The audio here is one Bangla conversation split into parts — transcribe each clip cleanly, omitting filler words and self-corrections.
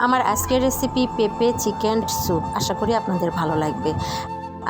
আমার আজকের রেসিপি পেঁপে চিকেন স্যুপ। আশা করি আপনাদের ভালো লাগবে।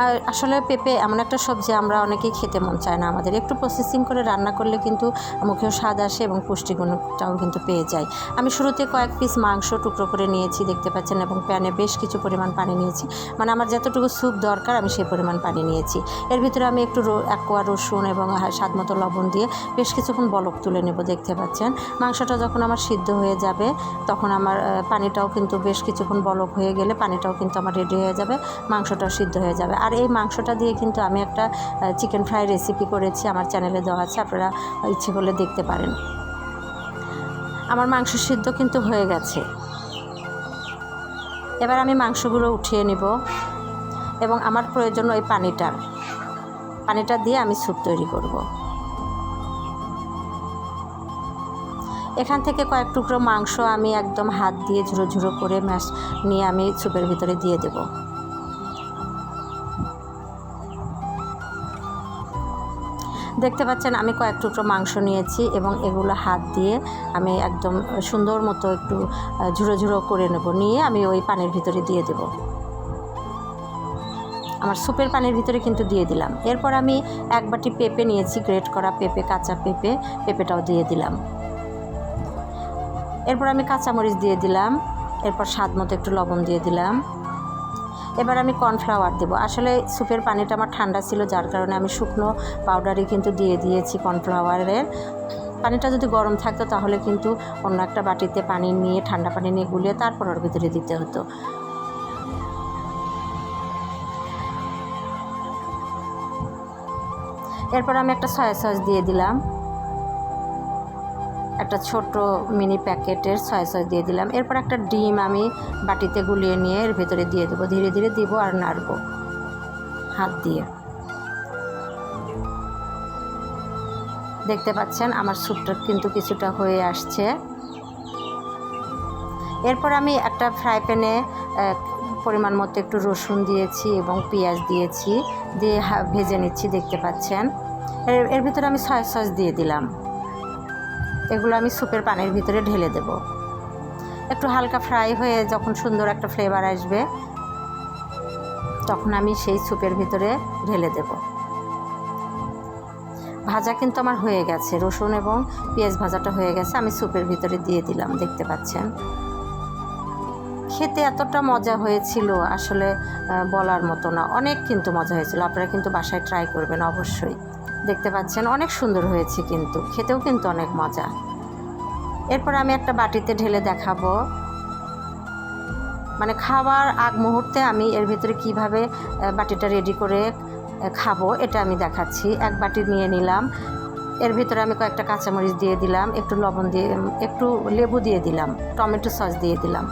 আর আসলে পেঁপে এমন একটা সবজি আমরা অনেকেই খেতে মন চায় না, আমাদের একটু প্রসেসিং করে রান্না করলে কিন্তু মুখেও স্বাদ আসে এবং পুষ্টিগুণটাও কিন্তু পেয়ে যায়। আমি শুরুতে কয়েক পিস মাংস টুকরো করে নিয়েছি দেখতে পাচ্ছেন, এবং প্যানে বেশ কিছু পরিমাণ পানি নিয়েছি, মানে আমার যতটুকু স্যুপ দরকার আমি সেই পরিমাণ পানি নিয়েছি। এর ভিতরে আমি একটু এক কোয়া রসুন এবং স্বাদ মতো লবণ দিয়ে বেশ কিছুক্ষণ বলক তুলে নেব। দেখতে পাচ্ছেন মাংসটা যখন আমার সিদ্ধ হয়ে যাবে তখন আমার পানিটাও কিন্তু বেশ কিছুক্ষণ বলক হয়ে গেলে পানিটাও কিন্তু আমার রেডি হয়ে যাবে, মাংসটাও সিদ্ধ হয়ে যাবে। আর এই মাংসটা দিয়ে কিন্তু আমি একটা চিকেন ফ্রাই রেসিপি করেছি, আমার চ্যানেলে দেওয়া আছে, আপনারা ইচ্ছে করলে দেখতে পারেন। আমার মাংস সিদ্ধ কিন্তু হয়ে গেছে। এবার আমি মাংসগুলো উঠিয়ে নিব এবং আমার প্রয়োজন ওই পানিটা দিয়ে আমি স্যুপ তৈরি করব। এখান থেকে কয়েক টুকরো মাংস আমি একদম হাত দিয়ে ঝুড়ো ঝুড়ো করে ম্যাশ নিয়ে আমি স্যুপের ভিতরে দিয়ে দেব। দেখতে পাচ্ছেন আমি কয়েক টুকরো মাংস নিয়েছি এবং এগুলো হাত দিয়ে আমি একদম সুন্দর মতো একটু ঝুড়ো ঝুড়ো করে নেব, নিয়ে আমি ওই পানির ভিতরে দিয়ে দেব। আমার স্যুপের পানির ভিতরে কিন্তু দিয়ে দিলাম। এরপর আমি এক বাটি পেঁপে নিয়েছি, গ্রেট করা পেঁপে, কাঁচা পেঁপেটাও দিয়ে দিলাম। এরপর আমি কাঁচামরিচ দিয়ে দিলাম, এরপর স্বাদ মতো একটু লবণ দিয়ে দিলাম। এবার আমি কর্নফ্লাওয়ার দেবো। আসলে স্যুপের পানিটা আমার ঠান্ডা ছিল, যার কারণে আমি শুকনো পাউডারই কিন্তু দিয়ে দিয়েছি কর্নফ্লাওয়ারের। পানিটা যদি গরম থাকতো তাহলে কিন্তু অন্য একটা বাটিতে পানি নিয়ে, ঠান্ডা পানি নিয়ে গুলিয়ে তারপর ওর ভিতরে দিতে হতো। এরপর আমি একটা সয়া সস দিয়ে দিলাম, একটা ছোট মিনি প্যাকেটের সয়া সস দিয়ে দিলাম। এরপর একটা ডিম আমি বাটিতে গুলিয়ে নিয়ে এর ভেতরে দিয়ে দেবো, ধীরে ধীরে দিব আর নাড়ব হাত দিয়ে। দেখতে পাচ্ছেন আমার স্যুপটা কিন্তু কিছুটা হয়ে আসছে। এরপর আমি একটা ফ্রাই প্যানে পরিমাণ মতো একটু রসুন দিয়েছি এবং পেঁয়াজ দিয়েছি, দিয়ে ভেজে নিচ্ছি। দেখতে পাচ্ছেন এর ভিতরে আমি সয়া সস দিয়ে দিলাম। এগুলো আমি স্যুপের পানির ভিতরে ঢেলে দেব। একটু হালকা ফ্রাই হয়ে যখন সুন্দর একটা ফ্লেভার আসবে তখন আমি সেই স্যুপের ভিতরে ঢেলে দেব। ভাজা কিন্তু আমার হয়ে গেছে, রসুন এবং পেঁয়াজ ভাজাটা হয়ে গেছে, আমি স্যুপের ভিতরে দিয়ে দিলাম। দেখতে পাচ্ছেন খেতে এতটা মজা হয়েছিল, আসলে বলার মতো না, অনেক কিন্তু মজা হয়েছিল। আপনারা কিন্তু বাসায় ট্রাই করবেন অবশ্যই। দেখতে পাচ্ছেন অনেক সুন্দর হয়েছে, কিন্তু খেতেও কিন্তু অনেক মজা। এরপর আমি একটা বাটিতে ঢেলে দেখাবো, মানে খাওয়ার আগ মুহূর্তে আমি এর ভিতরে কিভাবে বাটিটা রেডি করে খাবো এটা আমি দেখাচ্ছি। এক বাটি নিয়ে নিলাম, এর ভিতরে আমি কয়েকটা কাঁচামরিচ দিয়ে দিলাম, একটু লবণ দিয়ে, একটু লেবু দিয়ে দিলাম, টমেটো সস দিয়ে দিলাম।